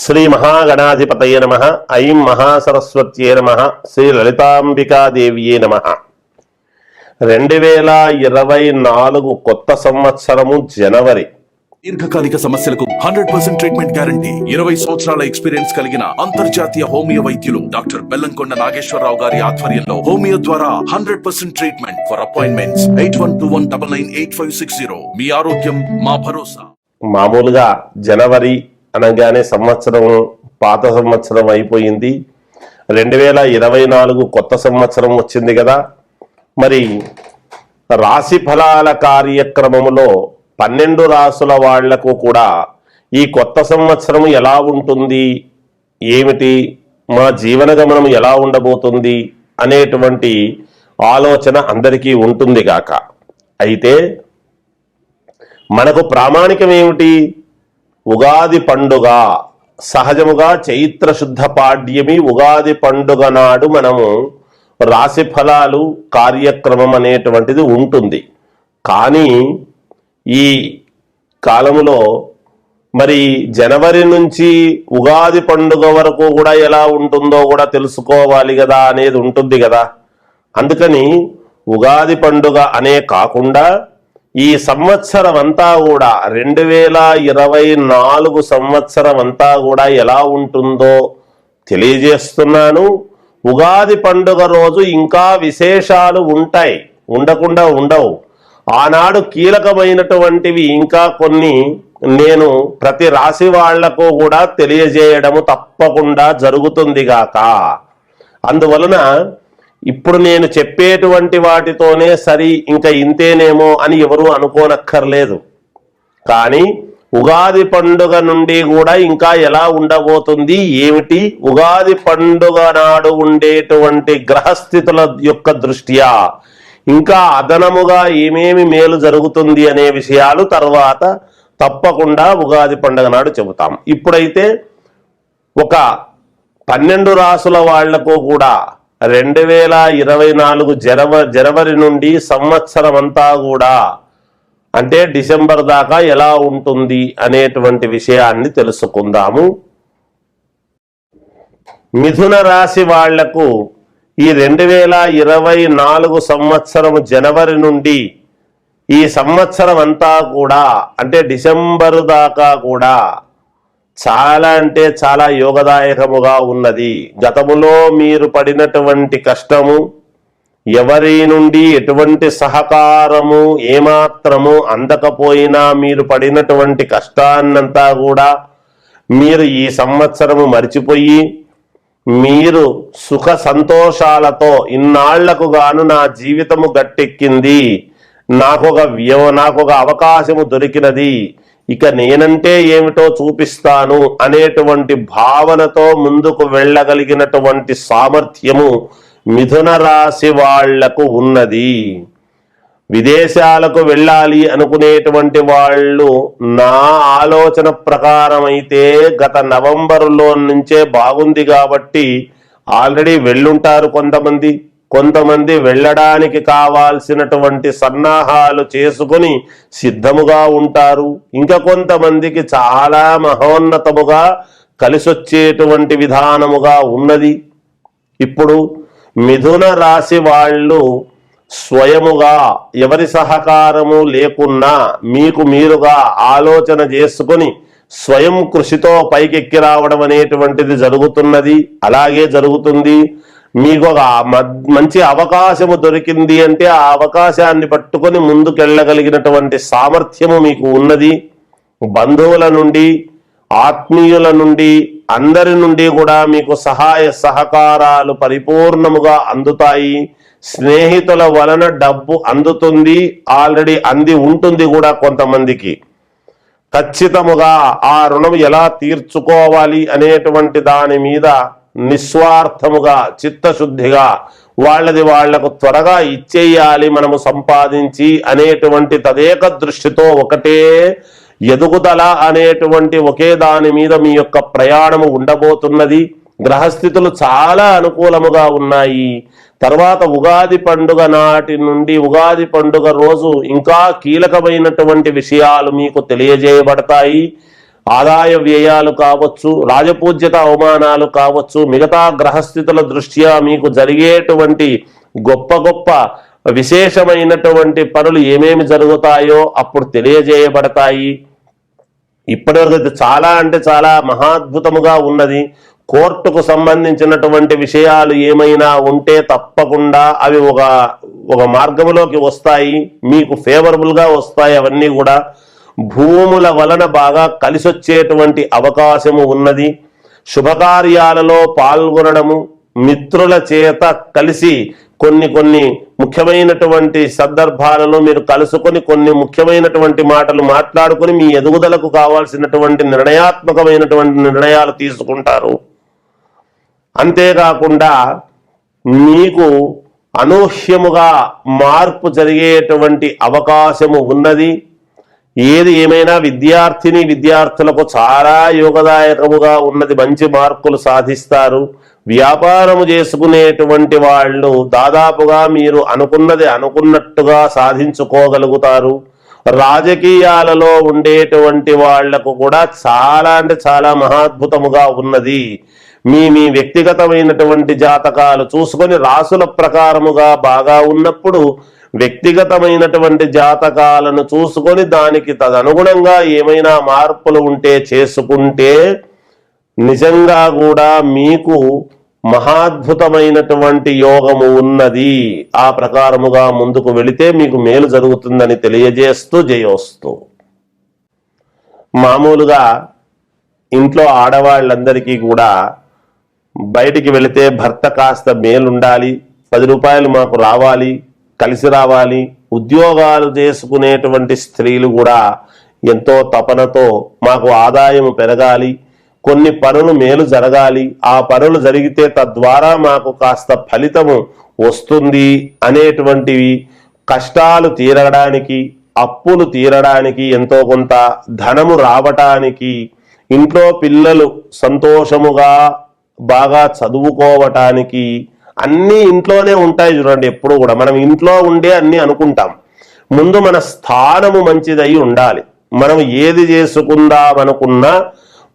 శ్రీ మహాగణాధిపతయే నమః. ఐం మహాసరస్వత్యే నమః. శ్రీ లలితాంబికాదేవియే నమః. 2024 కొత్త సంవత్సరము జనవరి. దీర్ఘకాలిక సమస్యలకు 100% ట్రీట్మెంట్ గ్యారంటీ. 20 సంవత్సరాల ఎక్స్పీరియన్స్ కలిగిన అంతర్జాతీయ హోమియో వైద్యులు డాక్టర్ బెల్లంకొండ నాగేశ్వరరావు గారి ఆధ్వర్యంలో హోమియో ద్వారా 100% ట్రీట్మెంట్. For appointments 8121998560. మీ ఆరోగ్యం మా భరోసా. మామూలుగా జనవరి అనగానే సంవత్సరం పాత సంవత్సరం అయిపోయింది. 2024 కొత్త సంవత్సరం వచ్చింది కదా. మరి రాశి ఫలాల కార్యక్రమములో 12 రాసుల వాళ్లకు కూడా ఈ కొత్త సంవత్సరం ఎలా ఉంటుంది, ఏమిటి, మా జీవన గమనం ఎలా ఉండబోతుంది అనేటువంటి ఆలోచన అందరికీ ఉంటుంది గాక. అయితే మనకు ప్రామాణికం ఏమిటి? ఉగాది పండుగ. సహజముగా చైత్ర శుద్ధ పాడ్యమి ఉగాది పండుగ నాడు మనము రాశి ఫలాలు కార్యక్రమం అనేటువంటిది ఉంటుంది. కానీ ఈ కాలములో మరి జనవరి నుంచి ఉగాది పండుగ వరకు కూడా ఎలా ఉంటుందో కూడా తెలుసుకోవాలి కదా అనేది ఉంటుంది కదా. అందుకని ఉగాది పండుగ అనే కాకుండా ఈ సంవత్సరం అంతా కూడా 2024 సంవత్సరం అంతా కూడా ఎలా ఉంటుందో తెలియజేస్తున్నాను. ఉగాది పండుగ రోజు ఇంకా విశేషాలు ఉంటాయి, ఉండకుండా ఉండవు. ఆనాడు కీలకమైనటువంటివి ఇంకా కొన్ని నేను ప్రతి రాశి వాళ్లకు కూడా తెలియజేయడము తప్పకుండా జరుగుతుంది గాక. అందువలన ఇప్పుడు నేను చెప్పేటువంటి వాటితోనే సరి, ఇంకా ఇంతేనేమో అని ఎవరు అనుకోనక్కర్లేదు. కానీ ఉగాది పండుగ నుండి కూడా ఇంకా ఎలా ఉండబోతుంది, ఏమిటి, ఉగాది పండుగ నాడు ఉండేటువంటి గ్రహస్థితుల యొక్క దృష్ట్యా ఇంకా అదనముగా ఏమేమి మేలు జరుగుతుంది అనే విషయాలు తర్వాత తప్పకుండా ఉగాది పండుగ నాడు చెబుతాం. ఇప్పుడైతే ఒక 12 రాసుల వాళ్లకు కూడా 2024 జనవరి నుండి సంవత్సరం అంతా కూడా అంటే డిసెంబర్ దాకా ఎలా ఉంటుంది అనేటువంటి విషయాన్ని తెలుసుకుందాము. మిథున రాశి వాళ్లకు ఈ 2024 సంవత్సరం జనవరి నుండి ఈ సంవత్సరం అంతా కూడా అంటే డిసెంబరు దాకా కూడా చాలా అంటే చాలా యోగదాయకముగా ఉన్నది. గతములో మీరు పడినటువంటి కష్టము, ఎవరి నుండి ఎటువంటి సహకారము ఏమాత్రము అందకపోయినా మీరు పడినటువంటి కష్టాన్నంతా కూడా మీరు ఈ సంవత్సరము మరిచిపోయి మీరు సుఖ సంతోషాలతో ఇన్నాళ్లకు గాను నా జీవితము గట్టెక్కింది, నాకు ఒక అవకాశము దొరికినది, ఇక నేనంటే ఏమిటో చూపిస్తాను అనేటువంటి భావనతో ముందుకు వెళ్ళగలిగినటువంటి సామర్థ్యము మిథున రాశి వాళ్లకు ఉన్నది. విదేశాలకు వెళ్ళాలి అనుకునేటువంటి వాళ్ళు నా ఆలోచన ప్రకారం అయితే గత నవంబరులో నుంచే బాగుంది కాబట్టి ఆల్రెడీ వెళ్ళుంటారు. కొంతమంది వెళ్ళడానికి కావాల్సినటువంటి సన్నాహాలు చేసుకుని సిద్ధముగా ఉంటారు. ఇంకా కొంతమందికి చాలా మహోన్నతముగా కలిసొచ్చేటువంటి విధానముగా ఉన్నది. ఇప్పుడు మిథున రాశి వాళ్ళు స్వయముగా ఎవరి సహకారము లేకున్నా మీకు మీరుగా ఆలోచన చేసుకుని స్వయం కృషితో పైకెక్కి రావడం అనేటువంటిది జరుగుతున్నది. అలాగే జరుగుతుంది. మీకు ఒక మంచి అవకాశము దొరికింది అంటే ఆ అవకాశాన్ని పట్టుకొని ముందుకెళ్ళగలిగినటువంటి సామర్థ్యము మీకు ఉన్నది. బంధువుల నుండి, ఆత్మీయుల నుండి, అందరి నుండి కూడా మీకు సహాయ సహకారాలు పరిపూర్ణముగా అందుతాయి. స్నేహితుల వలన డబ్బు అందుతుంది, ఆల్రెడీ అంది ఉంటుంది కూడా. కొంతమందికి ఖచ్చితముగా ఆ రుణం ఎలా తీర్చుకోవాలి అనేటువంటి దాని మీద నిస్వార్థముగా చిత్తశుద్ధిగా వాళ్లకు త్వరగా ఇచ్చేయాలి మనము సంపాదించి అనేటువంటి తదేక దృష్టితో ఒకటే ఎదుగుదల అనేటువంటి ఒకే దాని మీద మీ యొక్క ప్రయాణము ఉండబోతున్నది. గ్రహస్థితులు చాలా అనుకూలముగా ఉన్నాయి. తర్వాత ఉగాది పండుగ నాటి నుండి ఉగాది పండుగ రోజు ఇంకా కీలకమైనటువంటి విషయాలు మీకు తెలియజేయబడతాయి. ఆదాయ వ్యయాలు కావచ్చు, రాజపూజ్యత అవమానాలు కావచ్చు, మిగతా గ్రహస్థితుల దృష్ట్యా మీకు జరిగేటువంటి గొప్ప గొప్ప విశేషమైనటువంటి పనులు ఏమేమి జరుగుతాయో అప్పుడు తెలియజేయబడతాయి. ఇప్పటివరకు అయితే చాలా అంటే చాలా మహాద్భుతముగా ఉన్నది. కోర్టుకు సంబంధించినటువంటి విషయాలు ఏమైనా ఉంటే తప్పకుండా అవి ఒక మార్గంలోకి వస్తాయి, మీకు ఫేవరబుల్గా వస్తాయి. అవన్నీ కూడా భూముల వలన బాగా కలిసొచ్చేటువంటి అవకాశము ఉన్నది. శుభకార్యాలలో పాల్గొనడము, మిత్రుల చేత కలిసి కొన్ని ముఖ్యమైనటువంటి సందర్భాలలో మీరు కలుసుకొని కొన్ని ముఖ్యమైనటువంటి మాటలు మాట్లాడుకొని మీ ఎదుగుదలకు కావాల్సినటువంటి నిర్ణయాత్మకమైనటువంటి నిర్ణయాలు తీసుకుంటారు. అంతేకాకుండా మీకు అనూహ్యముగా మార్పు జరిగేటువంటి అవకాశము ఉన్నది. ఏది ఏమైనా విద్యార్థులకు చాలా యోగదాయకముగా ఉన్నది. మంచి మార్కులు సాధిస్తారు. వ్యాపారము చేసుకునేటువంటి వాళ్ళు దాదాపుగా మీరు అనుకున్నది అనుకున్నట్టుగా సాధించుకోగలుగుతారు. రాజకీయాలలో ఉండేటువంటి వాళ్లకు కూడా చాలా అంటే చాలా మహాద్భుతముగా ఉన్నది. మీ వ్యక్తిగతమైనటువంటి జాతకాలు చూసుకొని రాసుల ప్రకారముగా బాగా ఉన్నప్పుడు వ్యక్తిగతమైనటువంటి జాతకాలను చూసుకొని దానికి తదనుగుణంగా ఏమైనా మార్పులు ఉంటే చేసుకుంటే నిజంగా కూడా మీకు మహాద్భుతమైనటువంటి యోగము ఉన్నది. ఆ ప్రకారముగా ముందుకు వెళితే మీకు మేలు జరుగుతుందని తెలియజేస్తూ జయోస్తు. మామూలుగా ఇంట్లో ఆడవాళ్ళందరికీ కూడా బయటికి వెళితే భర్త కాస్త మేలుండాలి, 10 రూపాయలు మాకు రావాలి, కలిసి రావాలి. ఉద్యోగాలు చేసుకునేటువంటి స్త్రీలు కూడా ఎంతో తపనతో మాకు ఆదాయం పెరగాలి, కొన్ని పనులు మేలు జరగాలి, ఆ పనులు జరిగితే తద్వారా మాకు కాస్త ఫలితము వస్తుంది అనేటువంటివి, కష్టాలు తీరడానికి, అప్పులు తీరడానికి, ఎంతో కొంత ధనము రావటానికి, ఇంట్లో పిల్లలు సంతోషముగా బాగా చదువుకోవటానికి అన్నీ ఇంట్లోనే ఉంటాయి. చూడండి, ఎప్పుడు కూడా మనం ఇంట్లో ఉండే అన్ని అనుకుంటాం. ముందు మన స్థానము మంచిదై ఉండాలి. మనం ఏది చేసుకుందామనుకున్నా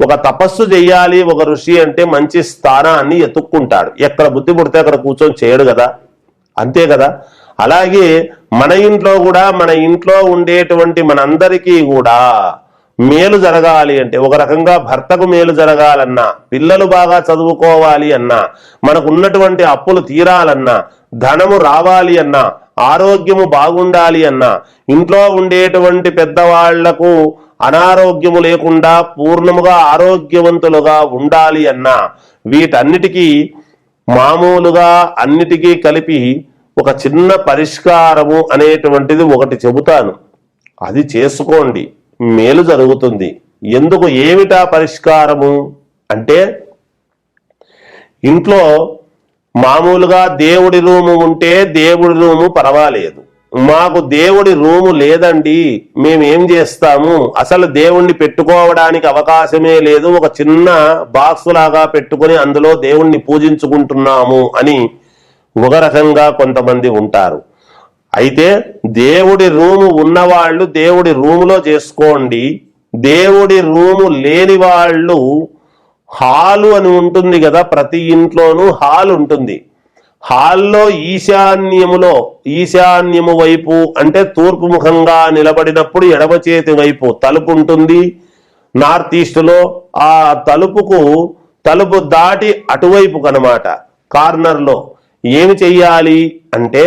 ఒక తపస్సు చెయ్యాలి. ఒక ఋషి అంటే మంచి స్థానాన్ని ఎత్తుక్కుంటాడు. ఎక్కడ బుద్ధి పుడితే అక్కడ కూర్చొని చేయడు కదా, అంతే కదా. అలాగే మన ఇంట్లో కూడా మన ఇంట్లో ఉండేటువంటి మనందరికీ కూడా మేలు జరగాలి అంటే, ఒక రకంగా భర్తకు మేలు జరగాలన్నా, పిల్లలు బాగా చదువుకోవాలి అన్నా, మనకు ఉన్నటువంటి అప్పులు తీరాలన్నా, ధనము రావాలి అన్నా, ఆరోగ్యము బాగుండాలి అన్నా, ఇంట్లో ఉండేటువంటి పెద్దవాళ్లకు అనారోగ్యము లేకుండా పూర్ణముగా ఆరోగ్యవంతులుగా ఉండాలి అన్నా, వీటన్నిటికీ మామూలుగా అన్నిటికీ కలిపి ఒక చిన్న పరిష్కారము అనేటువంటిది ఒకటి చెబుతాను. అది చేసుకోండి, మేలు జరుగుతుంది. ఎందుకు, ఏమిటా పరిష్కారము అంటే, ఇంట్లో మామూలుగా దేవుడి రూము ఉంటే దేవుడి రూము పర్వాలేదు. మాకు దేవుడి రూము లేదండి, మేమేం చేస్తాము, అసలు దేవుణ్ణి పెట్టుకోవడానికి అవకాశమే లేదు, ఒక చిన్న బాక్స్ లాగా పెట్టుకొని అందులో దేవుణ్ణి పూజించుకుంటున్నాము అని ఒక రకంగా కొంతమంది ఉంటారు. అయితే దేవుడి రూము ఉన్నవాళ్ళు దేవుడి రూములో చేసుకోండి. దేవుడి రూము లేని వాళ్ళు హాలు అని ఉంటుంది కదా, ప్రతి ఇంట్లోనూ హాల్ ఉంటుంది. హాల్లో ఈశాన్యము వైపు అంటే తూర్పు ముఖంగా నిలబడినప్పుడు ఎడమ చేతి వైపు తలుపు ఉంటుంది. నార్త్ ఈస్ట్లో ఆ తలుపు దాటి అటువైపు కనమాట కార్నర్లో ఏమి చెయ్యాలి అంటే,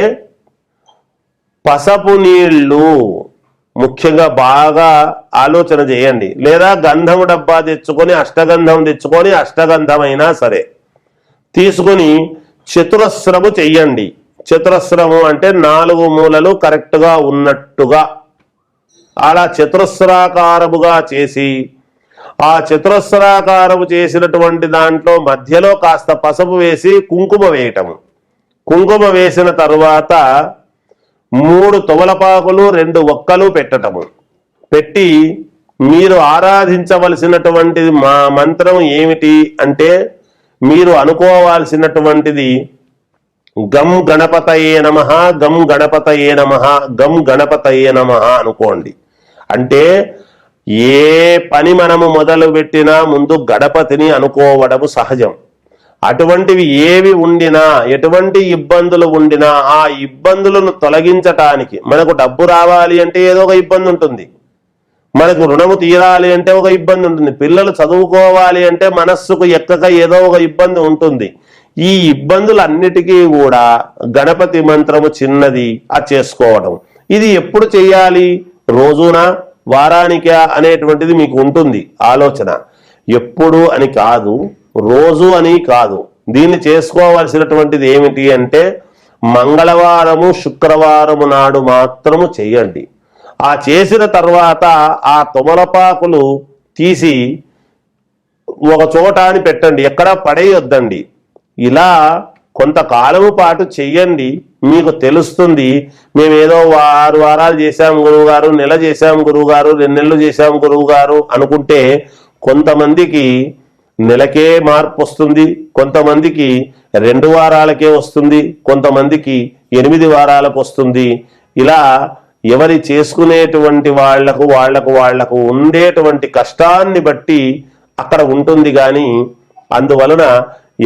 పసపు నీళ్లు ముఖ్యంగా బాగా ఆలోచన చేయండి. లేదా గంధము డబ్బా తెచ్చుకొని అష్టగంధం తెచ్చుకొని, అష్టగంధమైనా సరే తీసుకొని చతురస్రము చెయ్యండి. చతురస్రము అంటే 4 మూలలు కరెక్ట్గా ఉన్నట్టుగా అలా చతురస్రాకారముగా చేసి, ఆ చతురస్రాకారము చేసినటువంటి దాంట్లో మధ్యలో కాస్త పసుపు వేసి కుంకుమ వేయటము. కుంకుమ వేసిన తరువాత 3 తొమలపాకులు 2 ఒక్కలు పెట్టటము. పెట్టి మీరు ఆరాధించవలసినటువంటిది మా మంత్రం ఏమిటి అంటే, మీరు అనుకోవాల్సినటువంటిది గం గణపతయే నమః, గం గణపతయే నమః, గం గణపతయే నమః అనుకోండి. అంటే ఏ పని మనము మొదలు పెట్టినా ముందు గణపతిని అనుకోవడము సహజం. అటువంటివి ఏవి ఉండినా, ఎటువంటి ఇబ్బందులు ఉండినా ఆ ఇబ్బందులను తొలగించటానికి, మనకు డబ్బు రావాలి అంటే ఏదో ఒక ఇబ్బంది ఉంటుంది, మనకు రుణము తీరాలి అంటే ఒక ఇబ్బంది ఉంటుంది, పిల్లలు చదువుకోవాలి అంటే మనస్సుకు ఎక్కక ఏదో ఒక ఇబ్బంది ఉంటుంది. ఈ ఇబ్బందులన్నిటికీ కూడా గణపతి మంత్రము చిన్నది అది చేసుకోవడం. ఇది ఎప్పుడు చేయాలి? రోజునా, వారానికా అనేటువంటిది మీకు ఉంటుంది ఆలోచన. ఎప్పుడు అని కాదు, రోజు అని కాదు. దీన్ని చేసుకోవాల్సినటువంటిది ఏమిటి అంటే మంగళవారము, శుక్రవారము నాడు మాత్రము చేయండి. ఆ చేసిన తర్వాత ఆ తొమలపాకులు తీసి ఒక చోట అని పెట్టండి, ఎక్కడా పడేయొద్దండి. ఇలా కొంతకాలము పాటు చెయ్యండి, మీకు తెలుస్తుంది. మేమేదో 6 వారాలు చేశాం గురువుగారు, నెల చేశాం గురువుగారు, 2 నెలలు చేశాం గురువుగారు అనుకుంటే కొంతమందికి నెలకే మార్పు వస్తుంది, కొంతమందికి 2 వారాలకే వస్తుంది, కొంతమందికి 8 వారాలకు వస్తుంది. ఇలా ఎవరి చేసుకునేటువంటి వాళ్లకు ఉండేటువంటి కష్టాన్ని బట్టి అక్కడ ఉంటుంది. కానీ అందువలన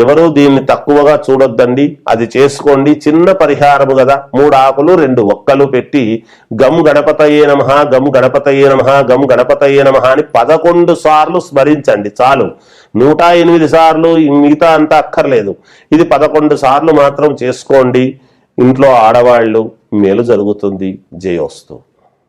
ఎవరు దీన్ని తక్కువగా చూడొద్దండి, అది చేసుకోండి. చిన్న పరిహారము కదా, 3 ఆకులు 2 ఒక్కలు పెట్టి గం గణపతయే నమః, గం గణపతయే నమః, గం గణపతయే నమః అని 11 సార్లు స్మరించండి చాలు. 108 సార్లు మిగతా అంతా అక్కర్లేదు. ఇది 11 సార్లు మాత్రం చేసుకోండి. ఇంట్లో ఆడవాళ్ళు మేలు జరుగుతుంది. జయోస్తు.